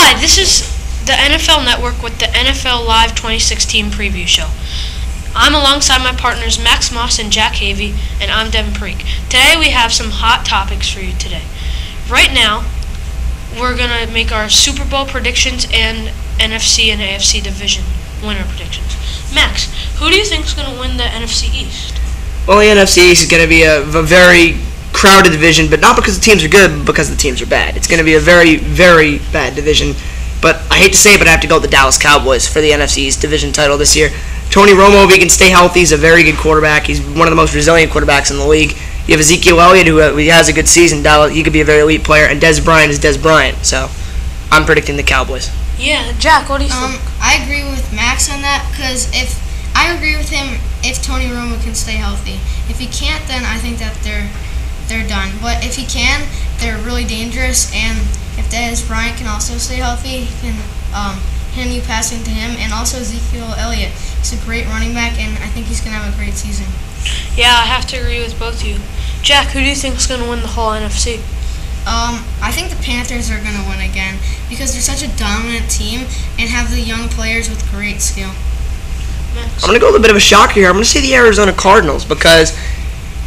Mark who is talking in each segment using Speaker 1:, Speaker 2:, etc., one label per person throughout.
Speaker 1: Hi, this is the NFL Network with the NFL Live 2016 preview show. I'm alongside my partners Max Moss and Jack Havey, and I'm Devin Parikh. Today we have some hot topics for you today. Right now, we're going to make our Super Bowl predictions and NFC and AFC division winner predictions. Max, who do you think is going to win the NFC East?
Speaker 2: Well, the NFC East is going to be a very crowded division, but not because the teams are good, but because the teams are bad. It's going to be a very, very bad division. But I hate to say it, but I have to go with the Dallas Cowboys for the NFC East division title this year. Tony Romo, if he can stay healthy, is a very good quarterback. He's one of the most resilient quarterbacks in the league. You have Ezekiel Elliott, who has a good season. He could be a very elite player, and Dez Bryant is Dez Bryant. So I'm predicting the Cowboys.
Speaker 1: Yeah, Jack, what do you think?
Speaker 3: I agree with Max on that, because I agree with him if Tony Romo can stay healthy. If he can't, then I think that they're done. But if he can, they're really dangerous, and if Dez Bryant can also stay healthy, he can continue passing to him, and also Ezekiel Elliott. He's a great running back, and I think he's going to have a great season.
Speaker 1: Yeah, I have to agree with both of you. Jack, who do you think is going to win the whole NFC?
Speaker 3: I think the Panthers are going to win again, because they're such a dominant team and have the young players with great skill.
Speaker 1: Max?
Speaker 2: I'm going to go with a bit of a shocker here. I'm going to say the Arizona Cardinals, because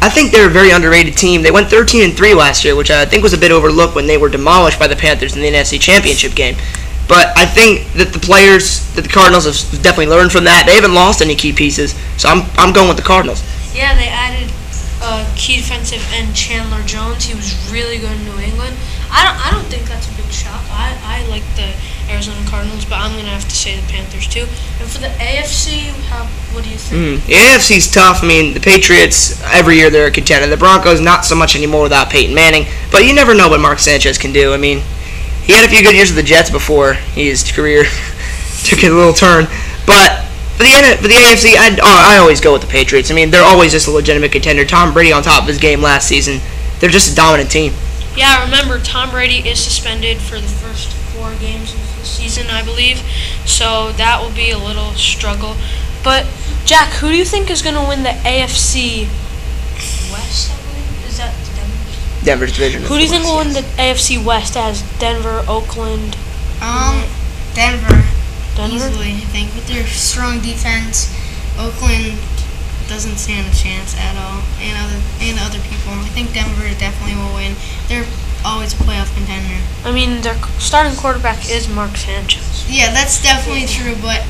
Speaker 2: I think they're a very underrated team. They went 13-3 last year, which I think was a bit overlooked when they were demolished by the Panthers in the NFC Championship game. But I think that the Cardinals have definitely learned from that. They haven't lost any key pieces, so I'm going with the Cardinals.
Speaker 1: Yeah, they added key defensive end Chandler Jones. He was really good in New England. I don't think that's a big shock. I like the Arizona Cardinals, but I'm going to have to say the Panthers too. And for the AFC, what do you think?
Speaker 2: The AFC's tough. I mean, the Patriots, every year they're a contender. The Broncos, not so much anymore without Peyton Manning. But you never know what Mark Sanchez can do. I mean, he had a few good years with the Jets before his career took a little turn. But for the AFC, I always go with the Patriots. I mean, they're always just a legitimate contender. Tom Brady on top of his game last season. They're just a dominant team.
Speaker 1: Yeah, remember, Tom Brady is suspended for the first 4 games of the season, I believe. So that will be a little struggle. But, Jack, who do you think is going to win the AFC West, I believe? Is that Denver?
Speaker 2: Denver's division.
Speaker 1: Who do you think will win the AFC West as Denver, Oakland?
Speaker 3: Denver.
Speaker 1: Denver?
Speaker 3: Easily, I think. With their strong defense, Oakland doesn't stand a chance at all, and other people. I think Denver definitely will win. They're always a playoff contender.
Speaker 1: I mean, their starting quarterback is Mark Sanchez.
Speaker 3: Yeah, that's definitely true, but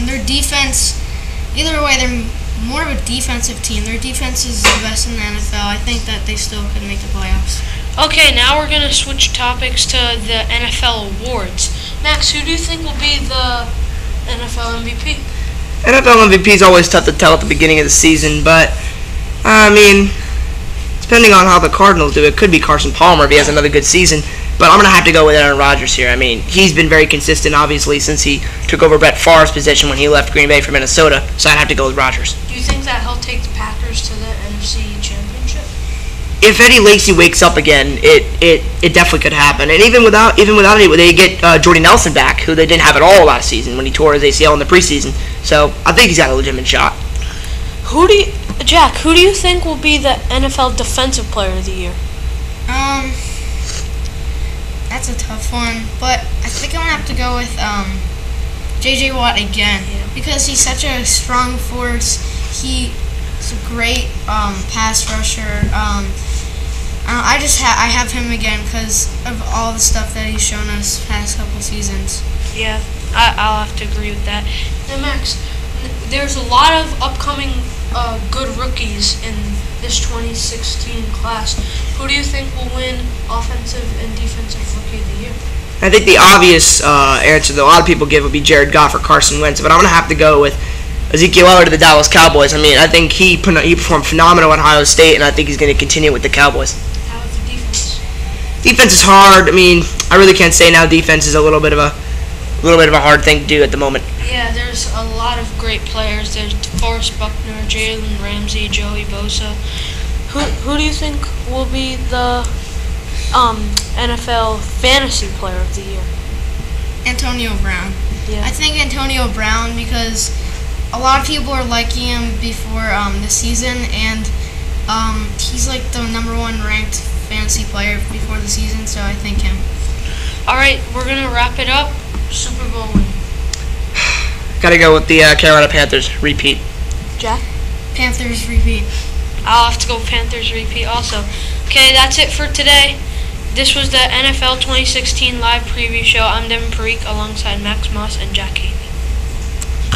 Speaker 3: their defense, either way, they're more of a defensive team. Their defense is the best in the NFL. I think that they still could make the playoffs.
Speaker 1: Okay, now we're going to switch topics to the NFL awards. Max, who do you think will be the NFL MVP?
Speaker 2: NFL MVP is always tough to tell at the beginning of the season, but, I mean, depending on how the Cardinals do, it could be Carson Palmer if he has another good season, but I'm going to have to go with Aaron Rodgers here. I mean, he's been very consistent, obviously, since he took over Brett Favre's position when he left Green Bay for Minnesota, so I'd have to go with Rodgers.
Speaker 1: Do you think that he'll take the Packers to the NFC Championship?
Speaker 2: If Eddie Lacy wakes up again, it definitely could happen. And even without Eddie, they get Jordy Nelson back, who they didn't have at all last season when he tore his ACL in the preseason. So I think he's got a legitimate shot.
Speaker 1: Jack, who do you think will be the NFL Defensive Player of the Year?
Speaker 3: That's a tough one, but I think I'm gonna have to go with J.J. Watt again, because he's such a strong force. He's a great pass rusher. I have him again because of all the stuff that he's shown us past couple seasons.
Speaker 1: Yeah, I'll have to agree with that. Now, Max, there's a lot of upcoming good rookies in this 2016 class. Who do you think will win Offensive and Defensive Rookie of the Year?
Speaker 2: I think the obvious answer that a lot of people give would be Jared Goff or Carson Wentz, but I'm going to have to go with Ezekiel Elliott of the Dallas Cowboys. I mean, I think he performed phenomenal at Ohio State, and I think he's going to continue with the Cowboys.
Speaker 1: How about the defense?
Speaker 2: Defense is hard. I mean, I really can't say now. Defense is a little bit of a hard thing to do at the moment.
Speaker 1: Yeah, there's a lot of great players. There's DeForest Buckner, Jalen Ramsey, Joey Bosa. Who do you think will be the NFL Fantasy Player of the Year?
Speaker 3: Antonio Brown.
Speaker 1: Yeah.
Speaker 3: I think Antonio Brown, because a lot of people are liking him before the season, and he's like the #1 ranked fantasy player before the season, so I think him.
Speaker 1: All right, we're gonna wrap it up. Super Bowl win.
Speaker 2: Gotta go with the Carolina Panthers repeat.
Speaker 1: Jack?
Speaker 3: Panthers repeat.
Speaker 1: I'll have to go Panthers repeat also. Okay, that's it for today. This was the NFL 2016 live preview show. I'm Devin Parikh alongside Max Moss and Jackie.